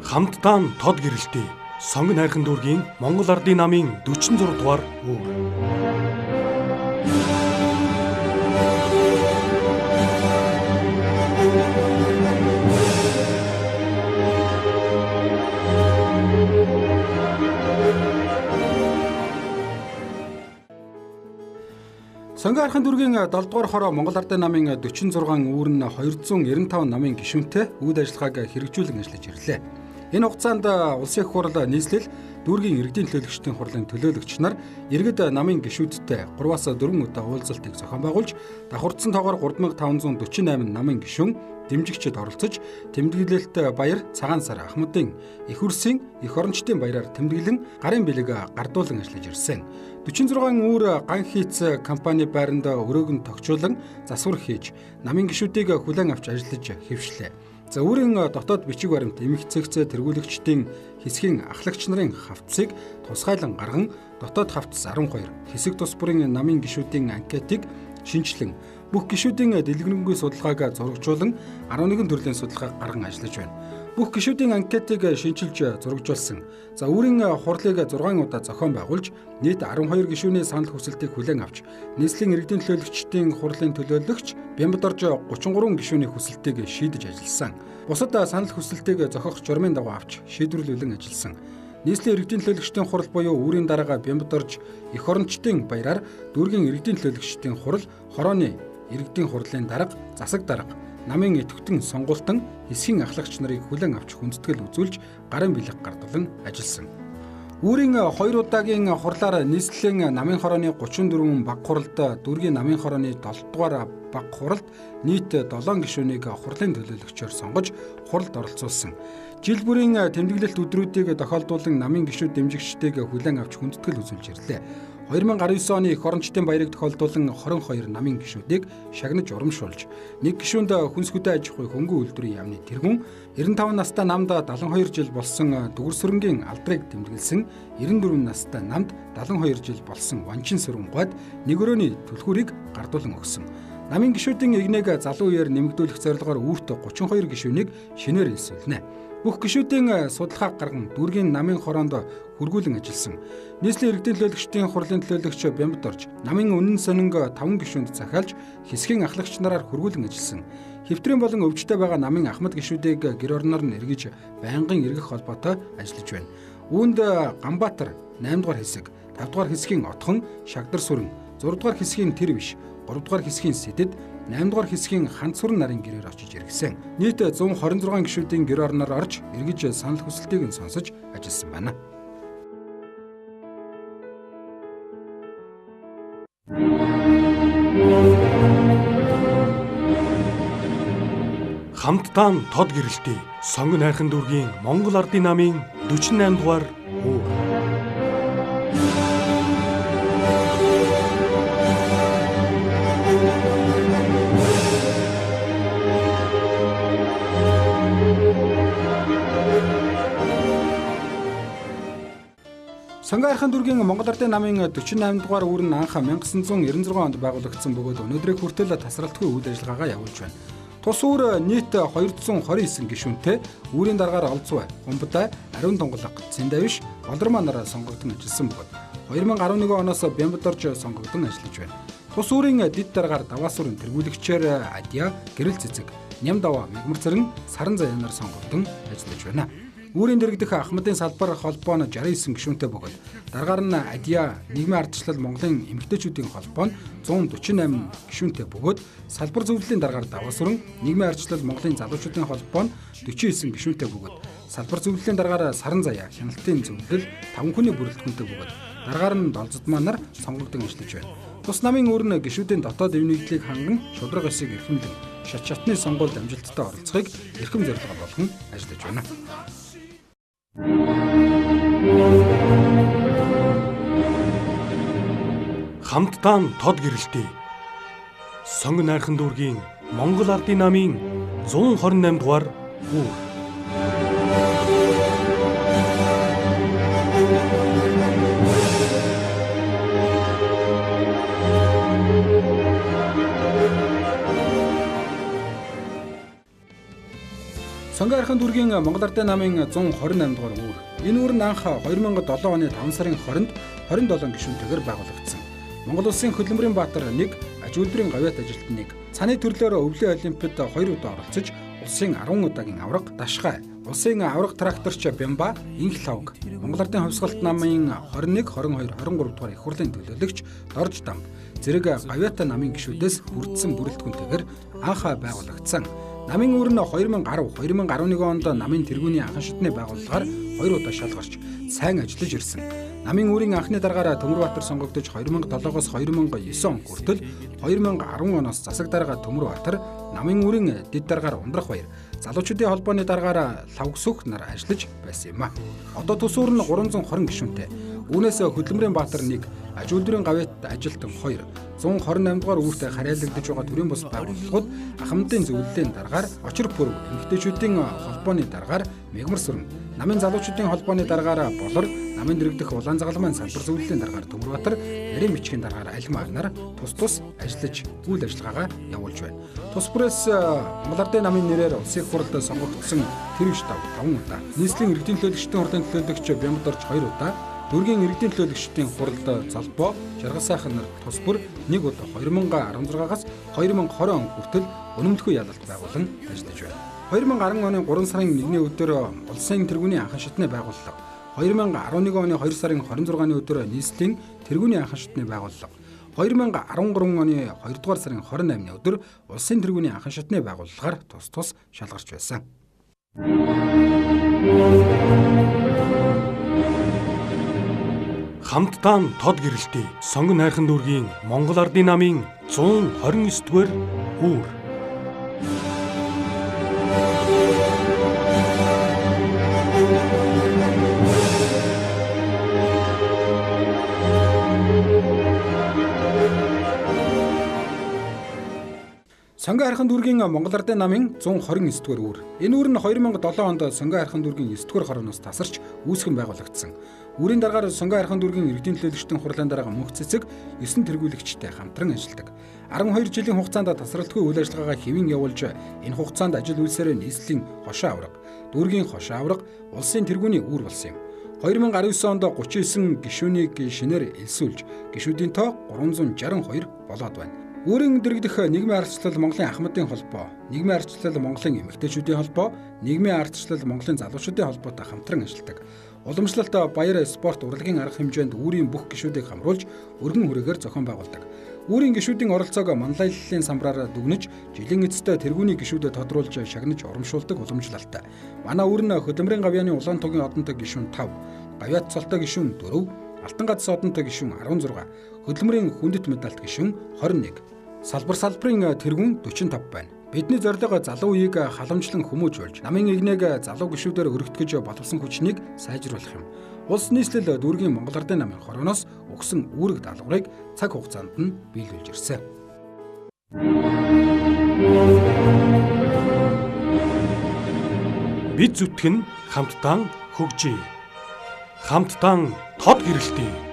Хамтдаа тод гэрэлтэй сонгон хайрхан дүүргийн Монгол Ардын намын 46 дугаар үүр. Сонгон хайрхан дүүргийн 7 дугаар хороо Монгол Ардын намын 46 үүр нь 295 намын гишүүнтэй үйл ажиллагааг хэрэгжүүлэн ажиллаж ирлээ. Энэ хугацаанд улсын их хурл нийслэл дүүргийн иргэдийн төлөөлөгчдийн хурлын төлөөлөгч нар иргэд намын гишүүдтэй 3-аас 4 удаа уулзалтыг зохион байгуулж давхардсан тоогоор 3548 намын гишүүн дэмжигчид оролцож тэмдэглэлт баяр цагаан сар Ахмадын их хөрсийн их орончдын баяраар тэмдэглэн гарын бэлэг гардуулан ажиллаж ирсэн. 46 үүр ган хийц компани байранд өрөөг нь тогтчуулан засвар хийж намын гишүүдийг хүлээн авч ажиллаж хэвшлээ. За үүрийн дотоод бичиг баримт эмх цэгц тэргүүлэгчдийн хэсгийн ахлагч нарын хавцыг тусгайлан гарган дотоод хавц 12 хэсэг тус бүрийн намын гишүүдийн анкетыг шинжилэн бүх гишүүдийн дэлгэрэнгүй судалгааг зурагжуулан 11 төрлийн судалгааг гарган ажиллаж байна. Бүх гишүүдийн анкетыг шинжилж зурагжуулсан. За үүрийн хурлыг 6 удаа зохион байгуулж нийт 12 гишүүний санал хүсэлтийг хүлээн авч нийслэлийн иргэдийн төлөөлөгчдийн хурлын төлөөлөгч Бямбад орж 33 гишүүний хүсэлтийг шийдэж ажилласан. Бусад санал хүсэлтийг зохиох журмын дагуу авч шийдвэрлүүлэн ажилласан. Нийслэлийн иргэдийн төлөөлөгчдийн хурал буюу үүрийн дарга Бямбад орж их орончдын баяраар дүүргийн иргэдийн төлөөлөгчдийн хурал хорооны иргэдийн хурлын дарга засаг дарга намын идэвхтэн сонгуультан хэсгийн ахлагч нарыг хүлээн авч хүндэтгэл үзүүлж гарын бэлэг гардуулан ажилласан. Үүрийн 2 удаагийн хурлаар нийслэлийн намын хорооны 34 баг хуралд дүүргийн намын хорооны 7 дугаар баг хуралд нийт 7 гишүүнийг хурлын төлөөлөгчөөр сонгож хуралд оролцуулсан. Жил бүрийн тэмдэглэлт өдрүүдийг тохиолдуулан намын гишүүд дэмжигчдийг хүлээн авч хүндэтгэл үзүүлж ирлээ. 2019 оны их орончдын баярыг тохиолдуулан 22 намын гишүүдийг шагнаж урамшуулж, нэг гишүүнд хүнс хөдөө аж ахуй хөнгөн үйлдвэрийн яамны тэргүүн, 95 настай намд 72 жил болсон дүгэрсүрэнгийн алдрыг тэмдэглэсэн, 94 настай намд 72 жил болсон ванчин сүрэнгуйд нэг өрөөний түлхүүрийг гардуулан өгсөн. Намын гишүүдийн игнэг залуу үеэр нэмэгдүүлэх зорилгоор үүрт 32 гишүүнийг шинээр элсүүлнэ. Бүх гишүүдийн судалгааг гарган дүүргийн намын хороонд хүргүүлэн ажилласан. Нийслэлийн иргэдийн төлөөлөгчдийн хурлын төлөөлөгч Бямбад орж намын үнэн сонинг 5 гишүүнд захиалж хэсгийн ахлагч нараар хүргүүлэн ажилласан. Хэвтрийн болон өвчтэй байгаа намын Ахмад гишүүдийг гэр орноор нь эргэж байнгын эргэх холбоотой ажиллаж байна. Үүнд Ганбаатар 8 дугаар хэсэг, 5 дугаар хэсгийн Отхон, Шагдар сүрэн, 6 дугаар хэсгийн Тэрвиш, 3 дугаар хэсгийн Сэдэд, 8 дугаар хэсгийн Ханц сүрэн нарын гэрээр очиж иргэсэн. Нийт 126 гишүүдийн гэр орноор орж эргэж санал хүсэлтийг нь сонсож ажилласан байна. Хамтдаа тод гэрэлтэй сонгон хайрхан дүүргийн Монгол Ардын намын 48 дугаар үүр. Сонгон хайрхан дүүргийн Монгол Ардын намын 48 дугаар үүр нь анх 1996 онд байгуулагдсан бөгөөд өнөөдрийг хүртэл тасралтгүй үйл ажиллагаагаа явуулж байна. Тус үүр нийт 229 гишүүнтэй үүрийн дараагаар Олзвай, Гомбодай, Ариун Тунгалаг, Цэндавиш, Болормоо нараа сонгогдсон ажилласан бөгөөд 2011 оноос Бямбад орж сонгогдсон ажиллаж байна. Тус үүрийн дэд дараагаар Даваасүрэн тэргүүлэгчээр Адья, Гэрэл Цэцэг, Нямдава, Мэгмар Цэрэн, Саран Заяанаар сонгогдсон ажиллаж байна. Үүрийн дэргэдэх Ахмадын салбар холбоо нь 69 гишүүнтэй бөгөөд дараагаар нь Адья нийгмийн ардчлал Монголын эмэгтэйчүүдийн холбоо нь 148 гишүүнтэй бөгөөд салбар зөвлөлийн дараагаар Даваасүрэн нийгмийн ардчлал Монголын залуучуудын холбоо нь 49 гишүүнтэй бөгөөд салбар зөвлөлийн дараагаар Саран Заяа хяналтын зөвлөл 5 хүний бүрэлдэхүүнтэй бөгөөд дараагаар нь Долзодмаа нар сонгогдсон ажиллаж байна. Тус намын үүр нь гишүүдийн дотоод эв нэгдлийг ханган шудраг ёсыг эрхэмлэн шат шатны сонгуульд амжилттай оролцохыг эрхэм зорилго болгон ажиллаж байна. Хамтдаа тод гэрэлтэй сонгон хайрхан дүүргийн Монгол Ардын намын 128 дугаар үүр. Сонгой архын дүүргийн Монгол Ардын намын 128 дугаар үүр. Энэ үүр нь анх 2007 оны 5 сарын 20-нд 27 гишүүнтэйгээр байгуулагдсан. Монгол Улсын хөдөлмөрийн баатар 1, аж үйлдвэрийн говьяат ажилтан 1, цаны төрлөөр өвлийн олимпиад 2 удаа оролцож, улсын 10 удаагийн авраг Дашгай, улсын авраг тракторч Бямба, Инх лавг, Монгол Ардын хувьсгалт намын 21, 22, 23 дугаар их хурлын төлөөлөгч Дорж Дамб, зэрэг говьяат намын гишүүдээс бүрдсэн бүрэлдэхүүнтэйгээр анх байгуулагдсан. Намын үүр нь 2010-2011 онд намын тэргүүний анхан шатны байгууллагаар 2 удаа шалгарч сайн ажиллаж ирсэн. Намын үүрийн анхны даргаараа Төмөрбаатар сонгогдож 2007-оос 2009 он хүртэл 2010 оноос засаг дарга Төмөрбаатар, намын үүрийн дэд даргаар Ундрах баяр, залуучуудын холбооны даргаараа Лавгсүх нар ажиллаж байсан юм а. Одоо тус үүр нь 320 гишүүнтэй. Үүнээс хөдөлмөрийн баатар 1, аж үйлдвэрийн говьяат ажилтан 2, 128 дугаар үүртэй харьяалагдж байгаа төрийн бус байгууллагууд ахмадын зөвлөлийн даргаар Очир пүрв, эмэгтэйчүүдийн холбооны даргаар Мегмар сүрэн, намын залуучуудын холбооны даргаараа Болор, намын дэрэгдэх Улаан загалмайн салбар зөвлөлийн даргаар Төмөрбаатар, нарийн бичгийн даргаар Алимаа нар тус ажиллаж үйл ажиллагаагаа явуулж байна. Тус бүрээс Монгол Ардын намын нэрээр улсын их хурлд сонгогдсон тэрэгч 5 удаа, нийслэлийн иргэдийн төлөөлөгчдийн хурлын төлөөлөгч Бямбдорж 2 удаа, дүүргийн иргэдийн төлөөлөгчдийн хуралд Залбоо, Жаргал сайхан нар тус бүр 1 удаа 2016-аас 2020 он хүртэл үнэмлэхүй ялалт байгуулан ажиллаж байна. 2010 оны 3 сарын 1-ний өдөр улсын тэргүүний анхан шатны байгууллага, 2011 оны 2 сарын 26-ны өдөр нийслэлийн тэргүүний анхан шатны байгууллага, 2013 оны 2 дугаар сарын 28-ны өдөр улсын тэргүүний анхан шатны байгууллагаар тус шалгарч байсан. Хамтдаа тод гэрэлтий сонгон хайрхан дүүргийн Монгол Ардын намын 129 дугаар үүр. Сонгой хайрхан дүүргийн Монгол Ардын намын 129 дугаар үүр. Энэ үүр нь 2007 онд Сонгой хайрхан дүүргийн 9 дугаар хорооноос тасарч үүсгэн байгуулагдсан. Үүрийн даргаар Сонгой хайрхан дүүргийн иргэдийн төлөөлөгчдийн хурлын дарга мөнх цэцэг 9 тэргүүлэгчтэй хамтран ажилладаг. 12 жилийн хугацаанд тасралтгүй үйл ажиллагаагаа хэвэн явуулж, энэ хугацаанд ажил үйлсээр нийслэлийн хошоо авраг, дүүргийн хошоо авраг, улсын тэргүүний үүр болсон юм. 2019 онд 39 гишүүнийг шинээр элсүүлж, гишүүдийн тоо 362 болоод байна. Үүрийн дэрэгдэх нийгмийн ардчлал Монголын ахмадын холбоо, нийгмийн ардчлал Монголын эмэгтэйчүүдийн холбоо, нийгмийн ардчлал Монголын залуучуудын холбоотой хамтран ажилладаг. Уламжлалт, баяр, спорт, урлагийн арга хэмжээнд үүрийн бүх гишүүдийг хамруулж өргөн хүрээгээр зохион байгуулдаг. Үүрийн гишүүдийн оролцоог манлайллын самбараар дүгнэж, жилийн эцэст тэргүүний гишүүдэд тодруулж шагнаж урамшуулдаг уламжлалт. Манай үүр нь хөдөлмөрийн говьяаны улаан тугийн одонтой гишүүн 5, говьяат цолтой гишүүн 4, алтан гадс одонтой гишүүн 16, хөдөлмөрийн хүндэт медальт гишүүн 21. Салбарын тэргүүн 45 байна. Бидний зорилго залуу үеийг халамжлан хүмүүжүүлж, намын игнээг залуу гишүүдээр өргөтгөж боловсон хүчнийг сайжруулах юм. Улс нийслэл дүүргийн Монгол Ардын намын хорооноос өгсөн үүрэг даалгаврыг цаг хугацаанд нь биелүүлж ирсэн. Бид зүтгэн хамтдаа хөгжиж, хамтдаа тод гэрэлтий.